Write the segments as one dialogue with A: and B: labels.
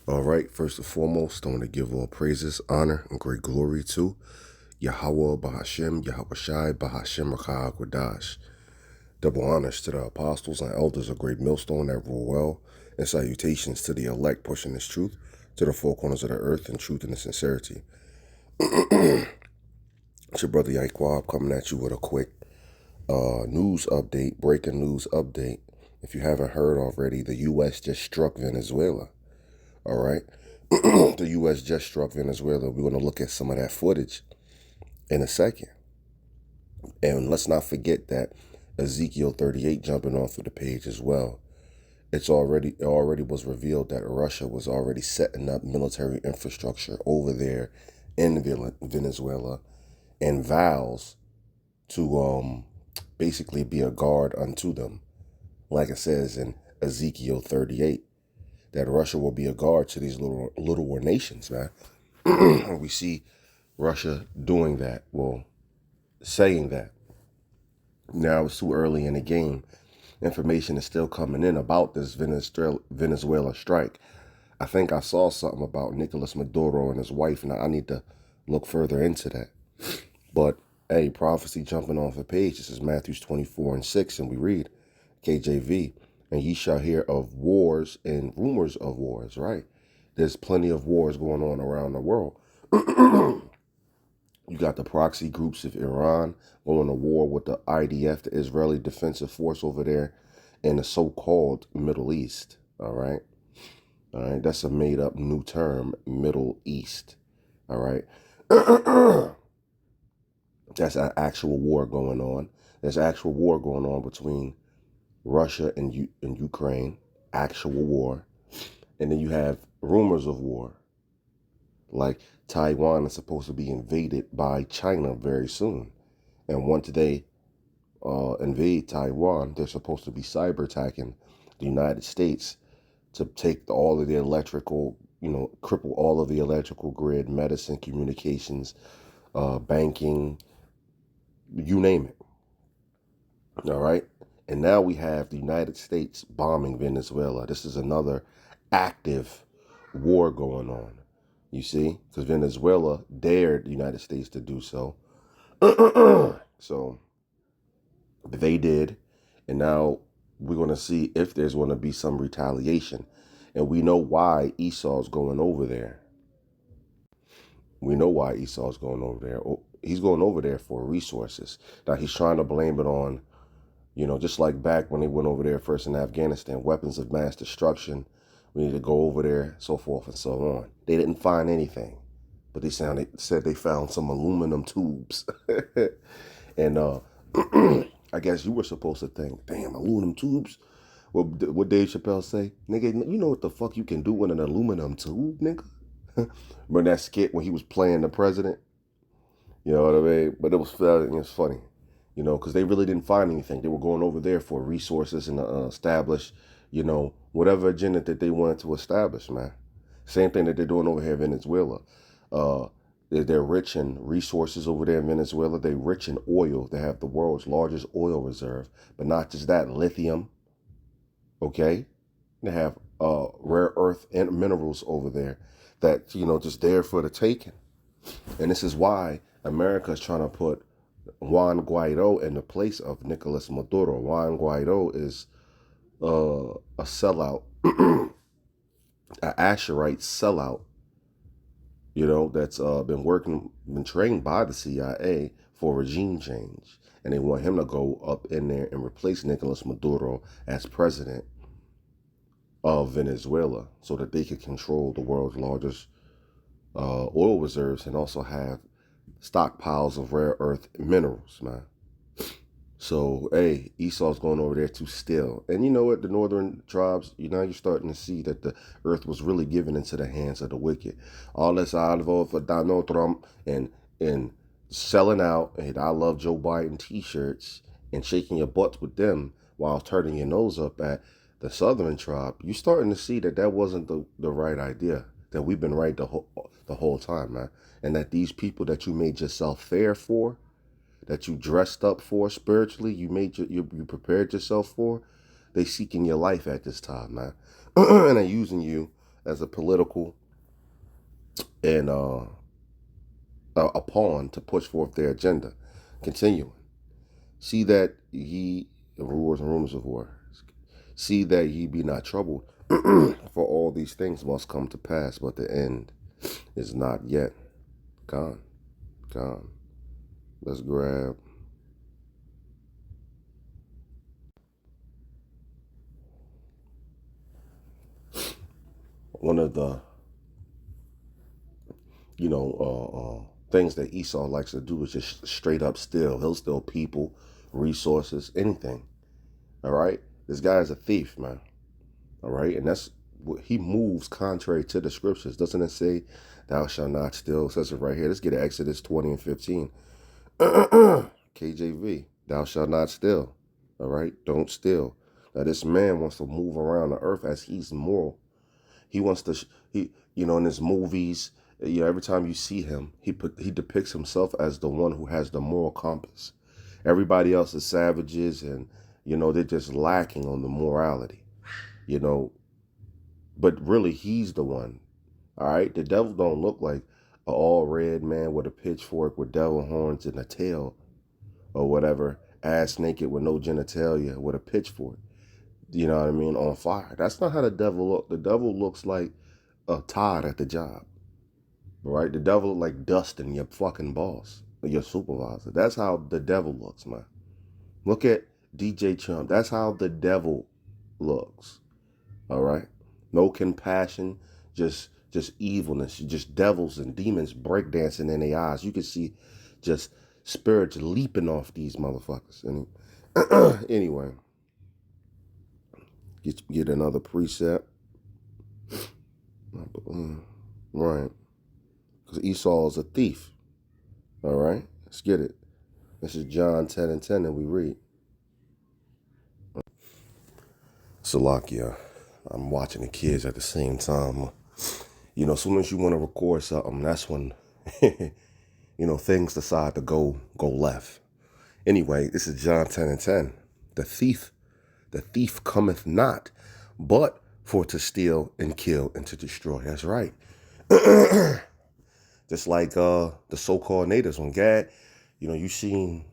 A: All right, first and foremost, I want to give all praises, honor, and great glory to Yahweh Bahashem, Yahweh Shai, Bahashem Rakah Kwadash. Double honors to the apostles and elders of Great Millstone that rule well, and salutations to the elect pushing this truth to the four corners of the earth in truth and in sincerity. It's your brother Yaikwab coming at you with a quick news update, breaking news update. If you haven't heard already, the U.S. just struck Venezuela. All right. The U.S. just struck Venezuela. We're going to look at some of that footage in a second. And let's not forget that Ezekiel 38 jumping off of the page as well. It already was revealed that Russia was already setting up military infrastructure over there in Venezuela and vows to basically be a guard unto them. Like it says in Ezekiel 38, that Russia will be a guard to these little war nations, man. We see Russia doing that, well, saying that. Now it's too early in the game. Information is still coming in about this Venezuela strike. I think I saw something about Nicolas Maduro and his wife, and I need to look further into that. But, hey, prophecy jumping off a page. This is Matthew 24:6, and we read, KJV, and ye shall hear of wars and rumors of wars, right? There's plenty of wars going on around the world. You got the proxy groups of Iran going to war with the IDF, the Israeli Defensive Force over there in the so-called Middle East. All right. That's a made-up new term, Middle East. All right. That's an actual war going on. There's actual war going on between Russia and Ukraine. Actual war. And then you have rumors of war. Like Taiwan is supposed to be invaded by China very soon. And once they invade Taiwan, they're supposed to be cyber attacking the United States to take all of the electrical, cripple all of the electrical grid, medicine, communications, banking, you name it. All right. And now we have the United States bombing Venezuela. This is another active war going on. You see, because Venezuela dared the United States to do so. So they did. And now we're going to see if there's going to be some retaliation. And we know why Esau's going over there. We know why Esau's going over there. He's going over there for resources. Now he's trying to blame it on, just like back when they went over there first in Afghanistan, weapons of mass destruction. We need to go over there, so forth and so on. They didn't find anything, but they said they found some aluminum tubes. And I guess you were supposed to think, damn, aluminum tubes? What Dave Chappelle say? Nigga, you know what the fuck you can do with an aluminum tube, nigga? Remember that skit when he was playing the president? You know what I mean? But it was funny, because they really didn't find anything. They were going over there for resources and establish, whatever agenda that they wanted to establish, man. Same thing that they're doing over here in Venezuela. They're rich in resources over there in Venezuela. They're rich in oil. They have the world's largest oil reserve. But not just that, lithium. Okay? They have rare earth and minerals over there that, just there for the taking. And this is why America is trying to put Juan Guaido in the place of Nicolas Maduro. Juan Guaido is a sellout, an Asherite sellout, that's been trained by the CIA for regime change. And they want him to go up in there and replace Nicolas Maduro as president of Venezuela so that they could control the world's largest oil reserves and also have stockpiles of rare earth minerals, man. So, hey, Esau's going over there to steal. And you know what? The northern tribes, you're starting to see that the earth was really given into the hands of the wicked. All this Alvo for Donald Trump and selling out, and I love Joe Biden t-shirts and shaking your butts with them while turning your nose up at the southern tribe. You're starting to see that wasn't the right idea, that we've been right the whole time, man. And that these people that you made yourself fair for, that you dressed up for spiritually, you prepared yourself for, they seeking your life at this time, man. And they're using you as a political and a pawn to push forth their agenda. Continuing. See that ye, wars and rumors of war, see that ye be not troubled, for all these things must come to pass, but the end is not yet. Gone. Gone. Let's grab one of the, things that Esau likes to do is just straight up steal. He'll steal people, resources, anything. All right? This guy is a thief, man. All right? And that's what he moves contrary to the scriptures. Doesn't it say, thou shalt not steal? It says it right here. Let's get to Exodus 20 and 15. KJV, thou shalt not steal. All right? Don't steal. Now, this man wants to move around the earth as he's moral. He wants to, in his movies, every time you see him, he depicts himself as the one who has the moral compass. Everybody else is savages and, they're just lacking on the morality, but really he's the one. All right. The devil don't look like an all red man with a pitchfork with devil horns and a tail or whatever, ass naked with no genitalia with a pitchfork. You know what I mean? On fire. That's not how the devil look. The devil looks like a Todd at the job. Right? The devil look like Dustin, your fucking boss, your supervisor. That's how the devil looks, man. Look at DJ Trump. That's how the devil looks. All right? No compassion, just evilness, just devils and demons breakdancing in their eyes. You can see just spirits leaping off these motherfuckers. And anyway. Get another precept. Right. Because Esau is a thief. All right. Let's get it. This is John 10 and 10 that we read. Salakia. I'm watching the kids at the same time. As soon as you want to record something, that's when, things decide to go left. Anyway, this is John 10 and 10. The thief cometh not, but for to steal and kill and to destroy. That's right. Just like the so-called natives on Gad, they seen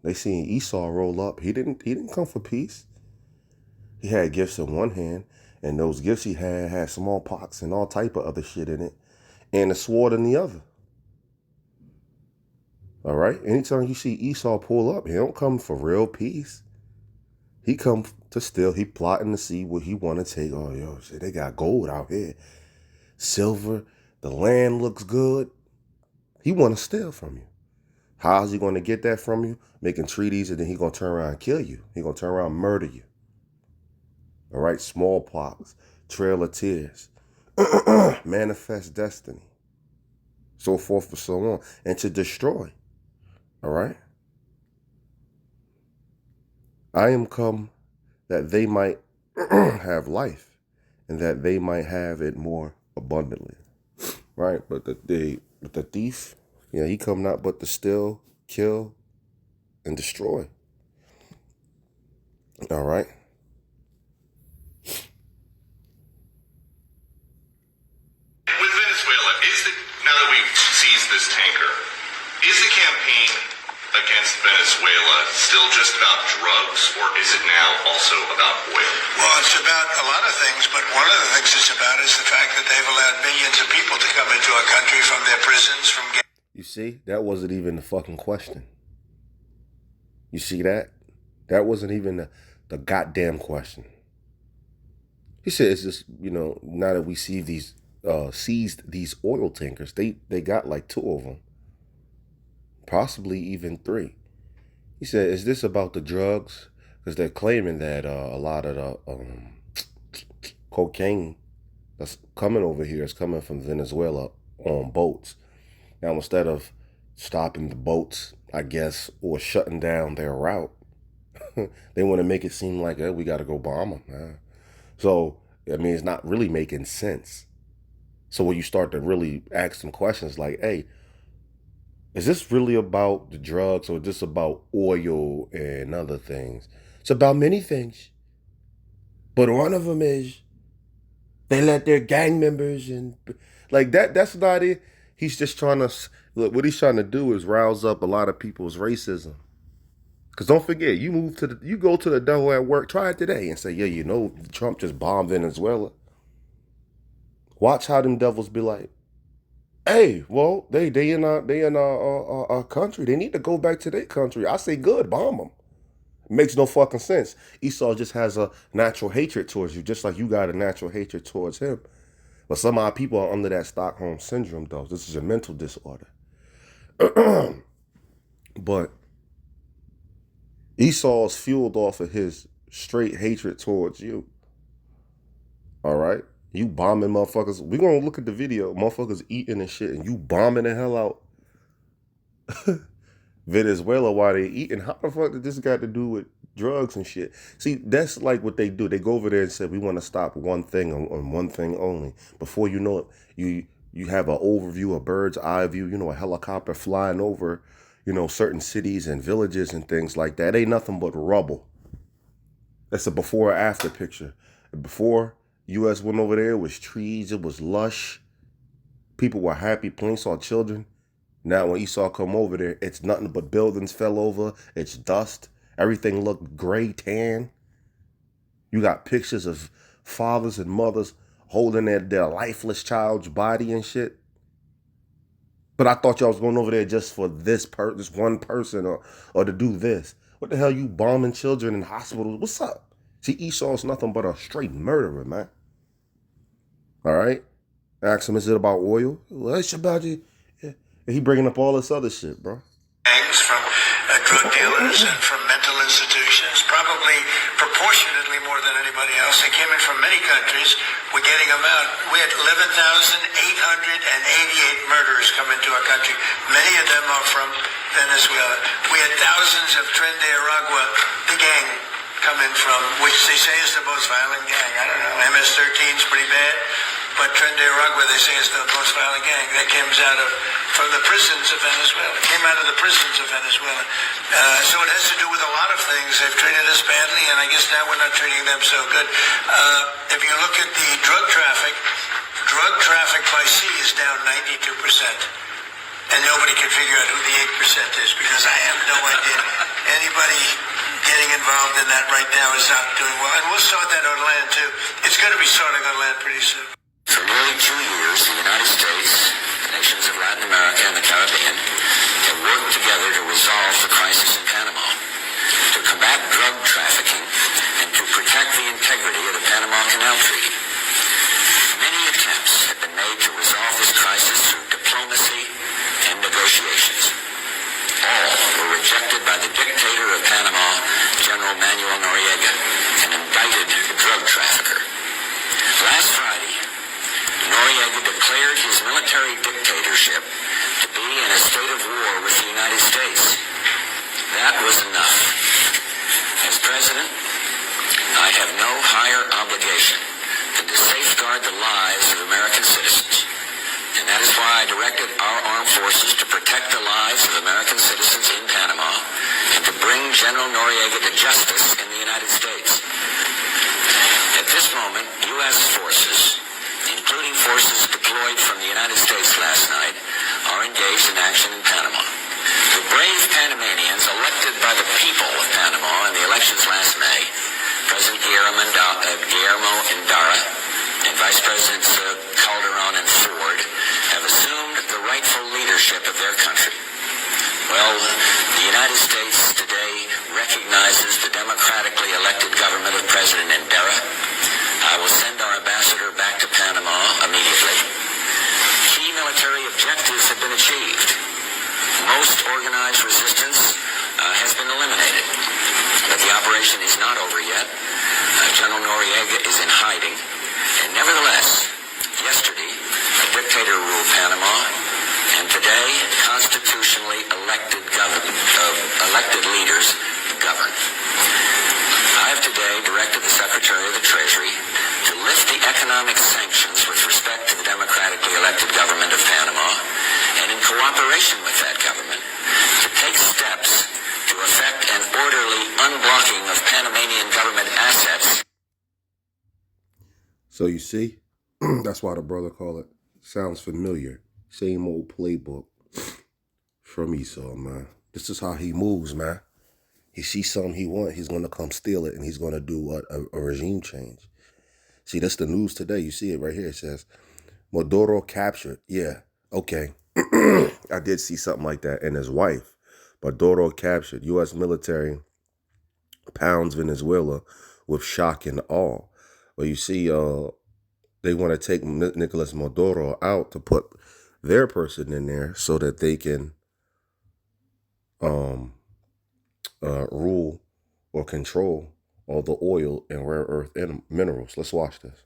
A: Esau roll up. He didn't come for peace. He had gifts in one hand, and those gifts he had smallpox and all type of other shit in it, and a sword in the other. All right. Anytime you see Esau pull up, he don't come for real peace. He come to steal. He plotting to see what he want to take. Oh, yo, shit, they got gold out here. Silver. The land looks good. He want to steal from you. How is he going to get that from you? Making treaties, and then he going to turn around and kill you. He going to turn around and murder you. All right? Smallpox. Trail of tears. Manifest destiny. So forth and so on. And to destroy. All right? I am come that they might have life, and that they might have it more abundantly. Right? But the thief, he come not but to steal, kill, and destroy. All right?
B: With Venezuela, now that we've seized this tanker, is the campaign against Venezuela still just about drugs, or is it now also about oil?
C: Well, it's about a lot of things, but one of the things it's about is the fact that they've allowed millions of people to come into our country from their prisons, from...
A: You see, that wasn't even the fucking question. You see that? That wasn't even the goddamn question. He said, it's just, now that we see seized these oil tankers, they got like 2 of them. Possibly even 3. He said, is this about the drugs? Because they're claiming that a lot of the cocaine that's coming over here is coming from Venezuela on boats. Now, instead of stopping the boats, I guess, or shutting down their route, they want to make it seem like, we got to go bomb them. Man. So, it's not really making sense. So when you start to really ask some questions like, hey, is this really about the drugs, or is this about oil and other things? It's about many things. But one of them is They let their gang members and like that. That's not it. He's just trying to look. What he's trying to do is rouse up a lot of people's racism. Cause don't forget, you go to the devil at work. Try it today and say, yeah, you know, Trump just bombed Venezuela. Watch how them devils be like, hey, well, they in our country. They need to go back to their country. I say, good, bomb them. Makes no fucking sense. Esau just has a natural hatred towards you, just like you got a natural hatred towards him. But some of our people are under that Stockholm syndrome, though. This is a mental disorder. But Esau's fueled off of his straight hatred towards you. All right? You bombing motherfuckers. We're going to look at the video. Motherfuckers eating and shit, and you bombing the hell out Venezuela while they eating. How the fuck did this got to do with drugs and shit? See, that's like what they do. They go over there and say, we want to stop one thing on one thing only. Before you know it, you have an overview, a bird's eye view, you know, a helicopter flying over, you know, certain cities and villages and things like that. It ain't nothing but rubble. That's a before or after picture. Before U.S. went over there, it was trees, it was lush. People were happy, playing, saw children. Now when Esau come over there, it's nothing but buildings fell over. It's dust. Everything looked gray, tan. You got pictures of fathers and mothers holding their lifeless child's body and shit. But I thought y'all was going over there just for this one person or to do this. What the hell you bombing children in hospitals? What's up? See, Esau's nothing but a straight murderer, man. All right? Ask him, is it about oil? Well, it's about you. Yeah. He bringing up all this other shit, bro.
C: Gangs from drug dealers and from mental institutions, probably proportionately more than anybody else. They came in from many countries. We're getting them out. We had 11,888 murderers come into our country. Many of them are from Venezuela. We had thousands of Tren de Aragua, the gang, come in from, which they say is the most violent gang. I don't know. MS-13 is pretty bad. But Tren de Aragua, they say, is the most violent gang that comes out from the prisons of Venezuela. Came out of the prisons of Venezuela. So it has to do with a lot of things. They've treated us badly, and I guess now we're not treating them so good. If you look at the drug traffic by sea is down 92%. And nobody can figure out who the 8% is, because I have no idea. Anybody getting involved in that right now is not doing well. And we'll start that on land, too. It's going to be starting on land pretty soon.
D: For nearly 2 years, the United States, the nations of Latin America and the Caribbean have worked together to resolve the crisis in Panama, to combat drug trafficking, and to protect the integrity of the Panama Canal Treaty. Many attempts have been made to resolve this crisis through diplomacy and negotiations. All were rejected by the dictator of Panama, General Manuel Noriega, an indicted drug trafficker. Last Friday, Noriega declared his military dictatorship to be in a state of war with the United States. That was enough. As president, I have no higher obligation than to safeguard the lives of American citizens. And that is why I directed our armed forces to protect the lives of American citizens in Panama and to bring General Noriega to justice in the United States. At this moment, U.S. forces, including forces deployed from the United States last night, are engaged in action in Panama. The brave Panamanians elected by the people of Panama in the elections last May, President Guillermo Endara and Vice Presidents Calderon and Ford, have assumed the rightful leadership of their country. Well, the United States today recognizes the democratically elected government of President Endara. I will send our ambassador back to Panama immediately. Key military objectives have been achieved. Most organized resistance has been eliminated. But the operation is not over yet. General Noriega is in hiding. And nevertheless, yesterday, a dictator ruled Panama, and today, constitutionally elected leaders govern. I have today directed the Secretary of the Treasury to lift the economic sanctions with respect to the democratically elected government of Panama, and in cooperation with that government, to take steps to effect an orderly unblocking of Panamanian government assets.
A: So you see, That's why the brother call it. Sounds familiar. Same old playbook from Esau, man. This is how he moves, man. He sees something he wants, he's going to come steal it, and he's going to do what? A regime change. See, that's the news today. You see it right here. It says, Maduro captured. Yeah, okay. I did see something like that. And his wife, Maduro captured. U.S. military pounds Venezuela with shock and awe. Well, you see, they want to take Nicolas Maduro out to put their person in there so that they can rule or control all the oil and rare earth and minerals. Let's watch this.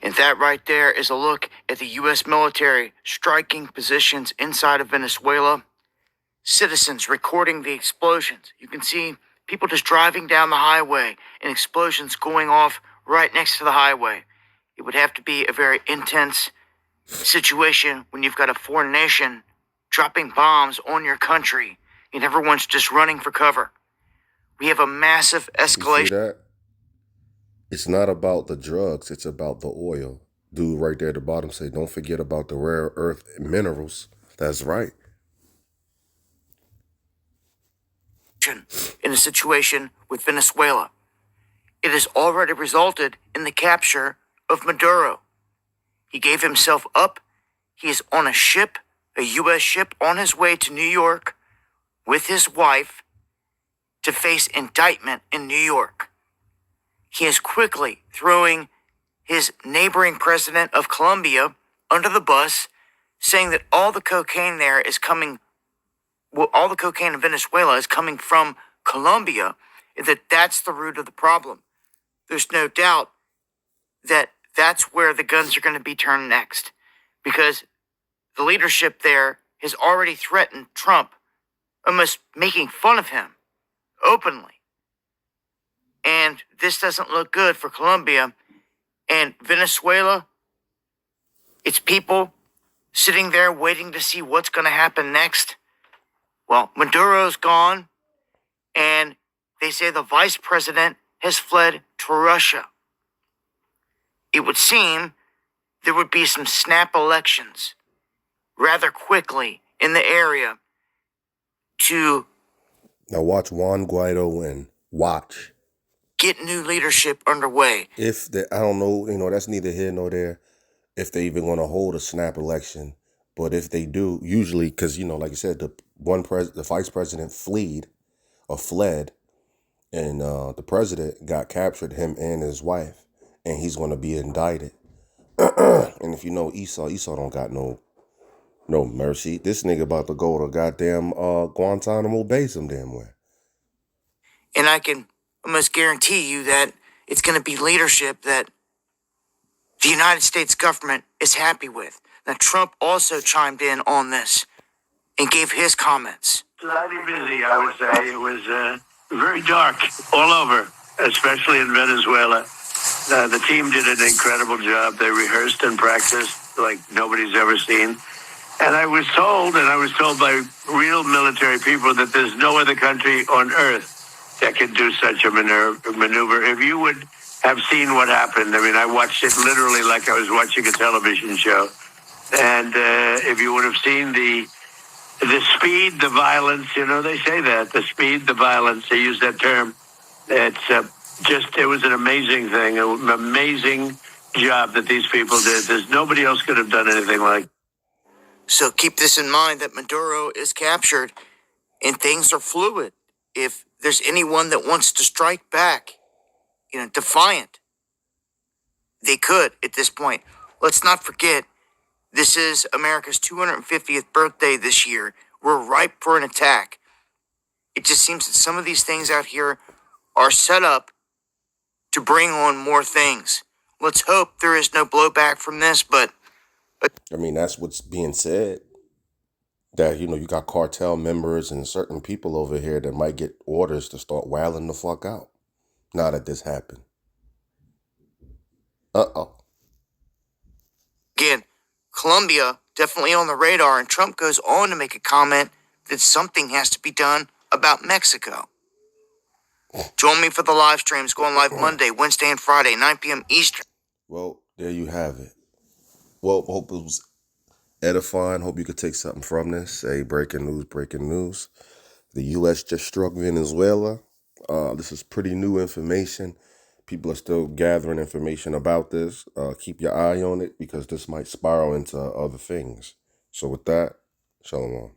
E: And that right there is a look at the U.S. military striking positions inside of Venezuela. Citizens recording the explosions. You can see people just driving down the highway and explosions going off right next to the highway. It would have to be a very intense situation when you've got a foreign nation dropping bombs on your country and everyone's just running for cover. We have a massive escalation.
A: You see that? It's not about the drugs, it's about the oil. Dude right there at the bottom say, don't forget about the rare earth minerals. That's right.
E: In a situation with Venezuela. It has already resulted in the capture of Maduro. He gave himself up. He is on a ship, a U.S. ship, on his way to New York with his wife to face indictment in New York. He is quickly throwing his neighboring president of Colombia under the bus, saying that all the cocaine there is coming, all the cocaine in Venezuela is coming from Colombia, and that's the root of the problem. There's no doubt that that's where the guns are going to be turned next, because the leadership there has already threatened Trump, almost making fun of him openly. And this doesn't look good for Colombia. And Venezuela, its people sitting there waiting to see what's going to happen next. Well, Maduro's gone, and they say the vice president has fled to Russia. It would seem there would be some snap elections rather quickly in the area to...
A: Now watch Juan Guaido win. Watch.
E: Get new leadership underway.
A: I don't know, that's neither here nor there, if they even want to hold a snap election. But if they do, usually, because, like you said, the vice president fled, and the president got captured, him and his wife, and he's going to be indicted. And if you know Esau don't got no mercy. This nigga about to go to goddamn Guantanamo Bay some damn way.
E: And I can almost guarantee you that it's going to be leadership that the United States government is happy with. Now, Trump also chimed in on this and gave his comments.
C: Slightly busy, I would say. It was very dark all over, especially in Venezuela. The team did an incredible job. They rehearsed and practiced like nobody's ever seen. And I was told by real military people that there's no other country on earth that could do such a maneuver. If you would have seen what happened, I watched it literally like I was watching a television show. And if you would have seen the speed, the violence, they say that, the speed, the violence, they use that term. It was an amazing thing, an amazing job that these people did. There's nobody else could have done anything like.
E: So keep this in mind that Maduro is captured and things are fluid. If there's anyone that wants to strike back, defiant, they could at this point. Let's not forget, this is America's 250th birthday this year. We're ripe for an attack. It just seems that some of these things out here are set up to bring on more things. Let's hope there is no blowback from this, but
A: I mean, that's what's being said. That, you got cartel members and certain people over here that might get orders to start wailing the fuck out now that this happened. Uh-oh.
E: Again, Colombia definitely on the radar, and Trump goes on to make a comment that something has to be done about Mexico. Join me for the live streams going live Monday, Wednesday, and Friday, 9 p.m. Eastern.
A: Well, there you have it. Well, hope it was edifying. Hope you could take something from this. Hey, breaking news, breaking news. The U.S. just struck Venezuela. This is pretty new information. People are still gathering information about this. Keep your eye on it because this might spiral into other things. So with that, shalom.